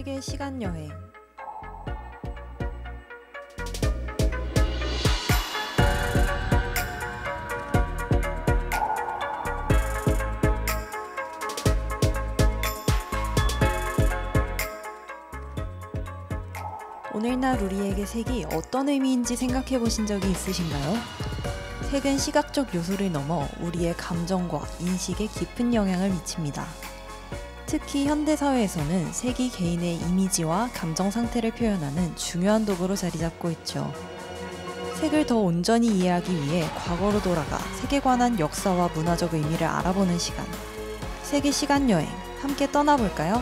세계 시간 여행. 오늘날 우리에게 색이 어떤 의미인지 생각해 보신 적이 있으신가요? 색은 시각적 요소를 넘어 우리의 감정과 인식에 깊은 영향을 미칩니다. 특히 현대사회에서는 색이 개인의 이미지와 감정 상태를 표현하는 중요한 도구로 자리 잡고 있죠. 색을 더 온전히 이해하기 위해 과거로 돌아가 색에 관한 역사와 문화적 의미를 알아보는 시간. 색의 시간 여행, 함께 떠나볼까요?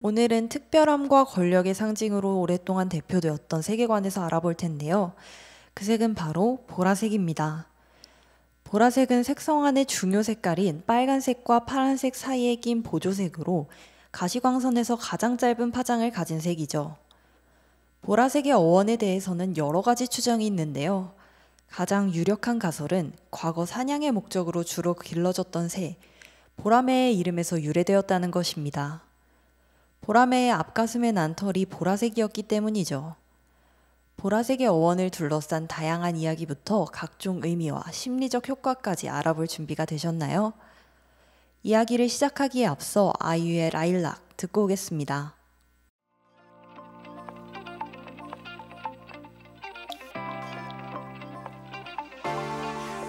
오늘은 특별함과 권력의 상징으로 오랫동안 대표되었던 세계관에서 알아볼 텐데요. 그 색은 바로 보라색입니다. 보라색은 색성 안의 중요 색깔인 빨간색과 파란색 사이에 낀 보조색으로 가시광선에서 가장 짧은 파장을 가진 색이죠. 보라색의 어원에 대해서는 여러 가지 추정이 있는데요. 가장 유력한 가설은 과거 사냥의 목적으로 주로 길러졌던 새, 보라매의 이름에서 유래되었다는 것입니다. 보라매의 앞가슴에 난 털이 보라색이었기 때문이죠. 보라색의 어원을 둘러싼 다양한 이야기부터 각종 의미와 심리적 효과까지 알아볼 준비가 되셨나요? 이야기를 시작하기에 앞서 아이유의 라일락 듣고 오겠습니다.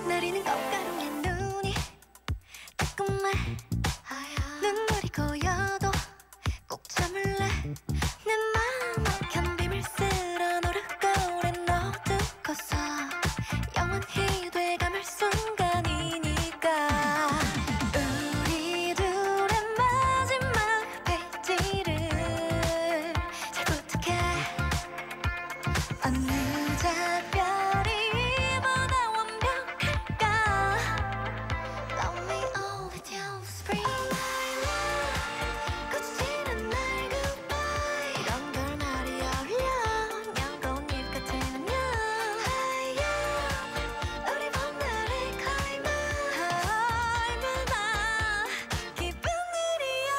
내리는 꽃가루에 눈이 따끔해 눈물이 고여도 꼭 참을래 내 맘 막힌 비밀 쓸어 노릇 오랜 어두워서 영원히 돼가물 순간이니까 우리 둘의 마지막 페이지를 잘 부탁해 어느 작별이 보다 완벽할까 Love me all with you spring 거칠은 날 goodbye 이런 걸 말이 어려 연꽃잎 같은 안녕 우리 봄날의 클라이마 얼마나 기쁜 일이야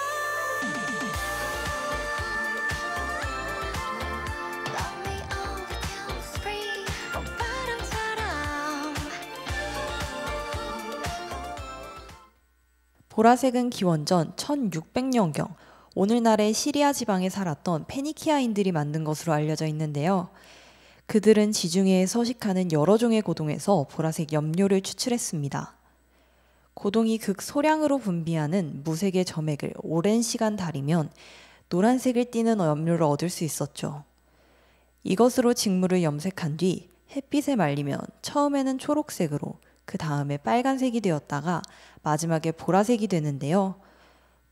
Love me all with you spring 봄바람처럼 보라색은 기원전 1600년경 오늘날의 시리아 지방에 살았던 페니키아인들이 만든 것으로 알려져 있는데요. 그들은 지중해에 서식하는 여러 종의 고동에서 보라색 염료를 추출했습니다. 고동이 극소량으로 분비하는 무색의 점액을 오랜 시간 달이면 노란색을 띠는 염료를 얻을 수 있었죠. 이것으로 직물을 염색한 뒤 햇빛에 말리면 처음에는 초록색으로 그 다음에 빨간색이 되었다가 마지막에 보라색이 되는데요.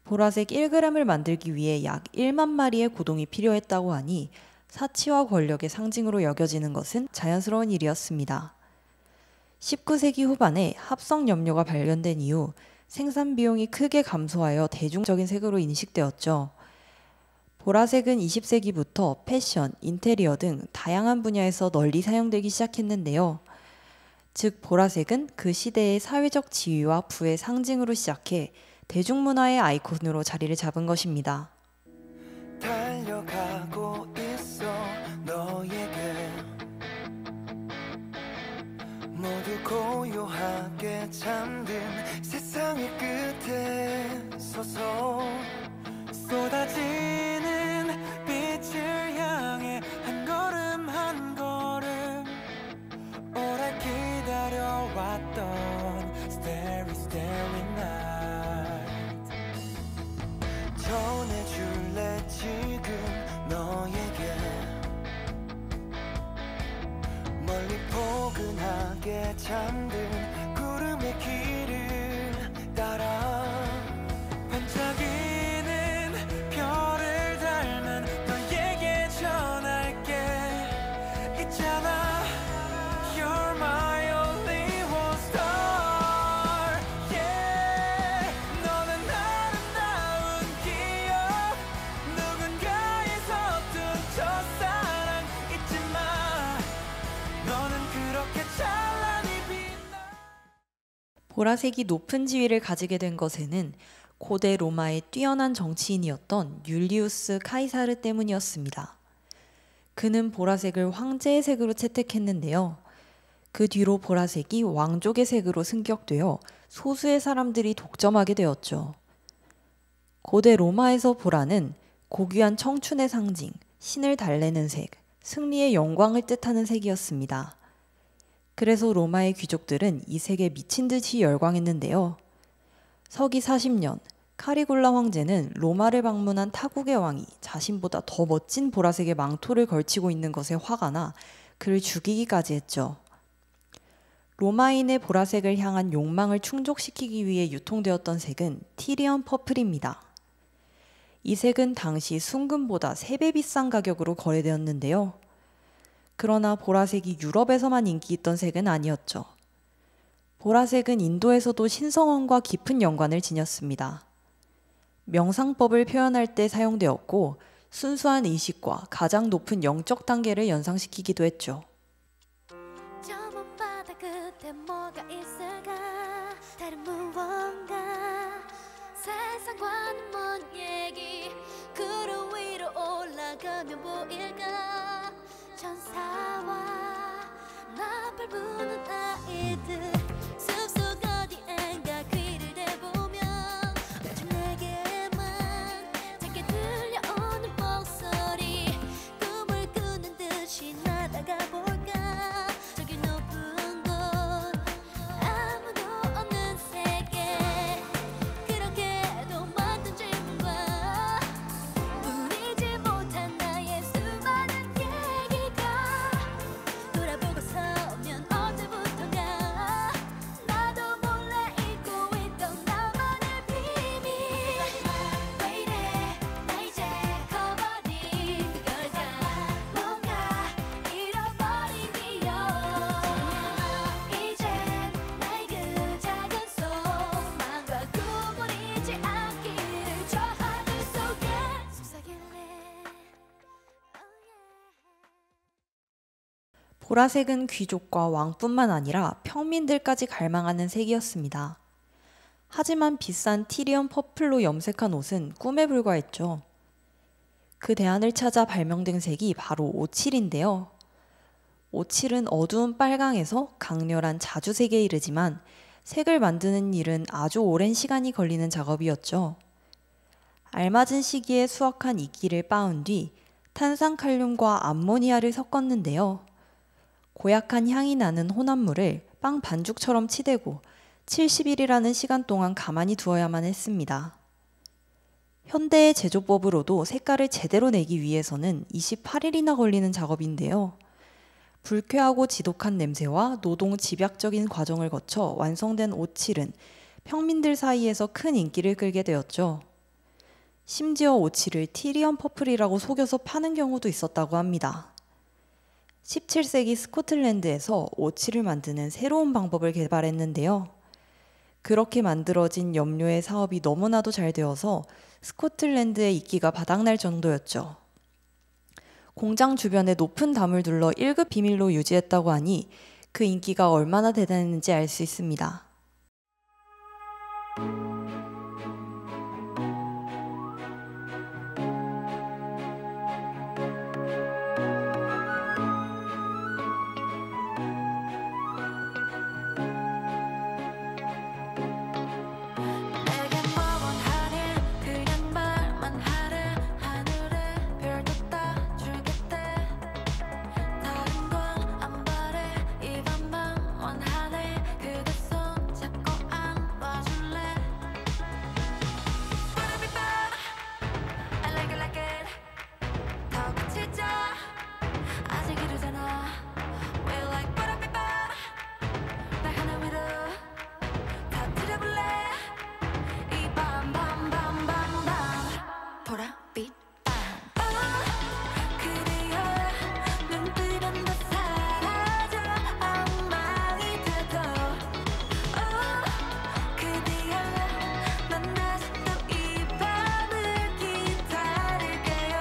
보라색 1g을 만들기 위해 약 1만 마리의 고동이 필요했다고 하니 사치와 권력의 상징으로 여겨지는 것은 자연스러운 일이었습니다. 19세기 후반에 합성 염료가 발견된 이후 생산 비용이 크게 감소하여 대중적인 색으로 인식되었죠. 보라색은 20세기부터 패션, 인테리어 등 다양한 분야에서 널리 사용되기 시작했는데요. 즉 보라색은 그 시대의 사회적 지위와 부의 상징으로 시작해 대중문화의 아이콘으로 자리를 잡은 것입니다. 달려가고 있어 너에게 모두 고요하게 잠든 세상의 끝에 서서 쏟아지는 빛을 향해 한 걸음 한 걸음 오래 기다려왔던 Starry Starry Night 전해줄래 지금 너에게 멀리 포근하게 잠든 구름의 길을 따라 반짝이는 별을 닮은 너에게 전할게 있잖아 You're my only one star yeah 너는 아름다운 기억 누군가의 서툰 첫사랑 잊지 마 너는 그렇게 찬란히 빛나. 보라색이 높은 지위를 가지게 된 것에는 고대 로마의 뛰어난 정치인이었던 율리우스 카이사르 때문이었습니다. 그는 보라색을 황제의 색으로 채택했는데요. 그 뒤로 보라색이 왕족의 색으로 승격되어 소수의 사람들이 독점하게 되었죠. 고대 로마에서 보라는 고귀한 청춘의 상징, 신을 달래는 색, 승리의 영광을 뜻하는 색이었습니다. 그래서 로마의 귀족들은 이 색에 미친 듯이 열광했는데요. 서기 40년, 카리굴라 황제는 로마를 방문한 타국의 왕이 자신보다 더 멋진 보라색의 망토를 걸치고 있는 것에 화가 나 그를 죽이기까지 했죠. 로마인의 보라색을 향한 욕망을 충족시키기 위해 유통되었던 색은 티리언 퍼플입니다. 이 색은 당시 순금보다 3배 비싼 가격으로 거래되었는데요. 그러나 보라색이 유럽에서만 인기 있던 색은 아니었죠. 보라색은 인도에서도 신성함과 깊은 연관을 지녔습니다. 명상법을 표현할 때 사용되었고 순수한 의식과 가장 높은 영적 단계를 연상시키기도 했죠. 저 먼 바다 끝에 뭐가 있을까 다른 무언가 세상과는 먼 얘기 구름 위로 올라가면 보일까 천사와 나팔 부는 아이들 숲속 어디엔가 귀를 대보면 오직 내게만 작게 들려오는 목소리 꿈을 꾸는 듯이 나다가 볼까 저기 높은 곳 아무도 없는 세계 그렇게도 만든 질문과 뿐이지 못한 나의 수많은 얘기가 돌아보고 서면 언제부턴가 나도 몰래 잊고 있던 나만의 비밀 왜 이래 나 이제 커버린 걸까 뭔가 잃어버린 기억 이젠 나의 그 작은 소망과 꿈을 잊지 않기를 저 하늘 속에 속삭일래 보라색은 귀족과 왕뿐만 아니라 평민들까지 갈망하는 색이었습니다. 하지만 비싼 티리언 퍼플로 염색한 옷은 꿈에 불과했죠. 그 대안을 찾아 발명된 색이 바로 오칠인데요. 오칠은 어두운 빨강에서 강렬한 자주색에 이르지만 색을 만드는 일은 아주 오랜 시간이 걸리는 작업이었죠. 알맞은 시기에 수확한 이끼를 빻은 뒤 탄산칼륨과 암모니아를 섞었는데요. 고약한 향이 나는 혼합물을 빵 반죽처럼 치대고 70일이라는 시간 동안 가만히 두어야만 했습니다. 현대의 제조법으로도 색깔을 제대로 내기 위해서는 28일이나 걸리는 작업인데요. 불쾌하고 지독한 냄새와 노동 집약적인 과정을 거쳐 완성된 오칠은 평민들 사이에서 큰 인기를 끌게 되었죠. 심지어 오칠을 티리언 퍼플이라고 속여서 파는 경우도 있었다고 합니다. 17세기 스코틀랜드에서 오칠을 만드는 새로운 방법을 개발했는데요. 그렇게 만들어진 염료의 사업이 너무나도 잘 되어서 스코틀랜드의 인기가 바닥날 정도였죠. 공장 주변에 높은 담을 둘러 1급 비밀로 유지했다고 하니 그 인기가 얼마나 대단했는지 알 수 있습니다. 내게 뭐 원하니 그냥 말만 하래. 하늘에 별도 따주겠대. 다른 건 안 바래. 이 밤만 원하네. 그대 손 잡고 안아줄래. Wanna be bad, I like it like it. 더 그치자 아직 이르잖아. We like wanna be bad. 날 하늘 위로 터뜨려볼래. 이 밤 밤 밤 밤 밤 보랏빛 밤. 그대여 눈 뜨면 다 사라져. 엉망이 돼도 그대여 난 다시 또 이 밤을 기다릴게요.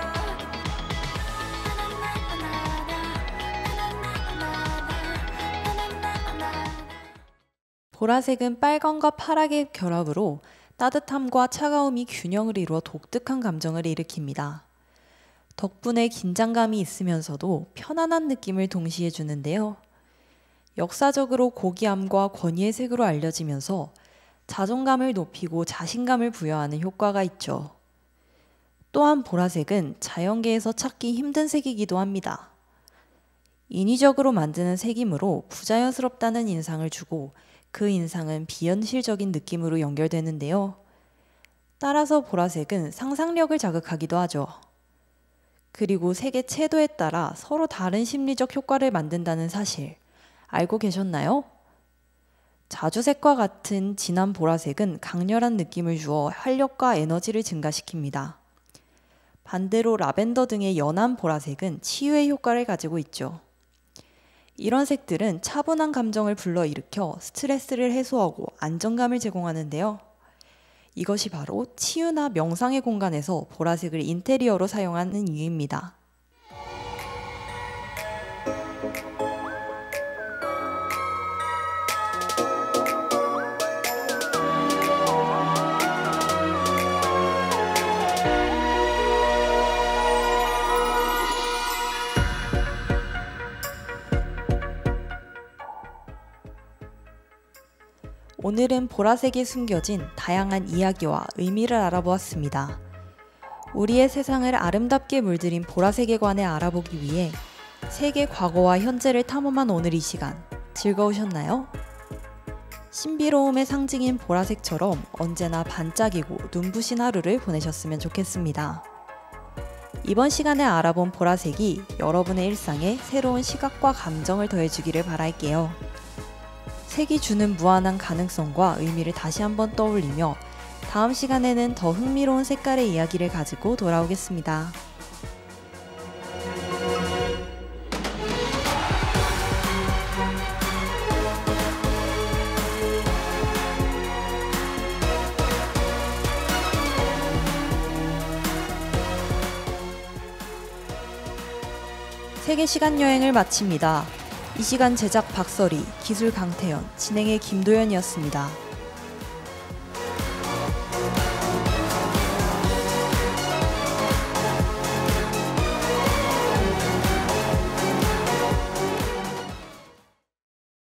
보라색은 빨강과 파랗의 결합으로 따뜻함과 차가움이 균형을 이루어 독특한 감정을 일으킵니다. 덕분에 긴장감이 있으면서도 편안한 느낌을 동시에 주는데요. 역사적으로 고귀함과 권위의 색으로 알려지면서 자존감을 높이고 자신감을 부여하는 효과가 있죠. 또한 보라색은 자연계에서 찾기 힘든 색이기도 합니다. 인위적으로 만드는 색이므로 부자연스럽다는 인상을 주고 그 인상은 비현실적인 느낌으로 연결되는데요. 따라서 보라색은 상상력을 자극하기도 하죠. 그리고 색의 채도에 따라 서로 다른 심리적 효과를 만든다는 사실 알고 계셨나요? 자주색과 같은 진한 보라색은 강렬한 느낌을 주어 활력과 에너지를 증가시킵니다. 반대로 라벤더 등의 연한 보라색은 치유의 효과를 가지고 있죠. 이런 색들은 차분한 감정을 불러일으켜 스트레스를 해소하고 안정감을 제공하는데요. 이것이 바로 치유나 명상의 공간에서 보라색을 인테리어로 사용하는 이유입니다. 오늘은 보라색에 숨겨진 다양한 이야기와 의미를 알아보았습니다. 우리의 세상을 아름답게 물들인 보라색에 관해 알아보기 위해 색의 과거와 현재를 탐험한 오늘 이 시간 즐거우셨나요? 신비로움의 상징인 보라색처럼 언제나 반짝이고 눈부신 하루를 보내셨으면 좋겠습니다. 이번 시간에 알아본 보라색이 여러분의 일상에 새로운 시각과 감정을 더해주기를 바랄게요. 색이 주는 무한한 가능성과 의미를 다시 한번 떠올리며 다음 시간에는 더 흥미로운 색깔의 이야기를 가지고 돌아오겠습니다. 세계 시간 여행을 마칩니다. 이 시간 제작 박설희, 기술 강태현, 진행의 김도연이었습니다.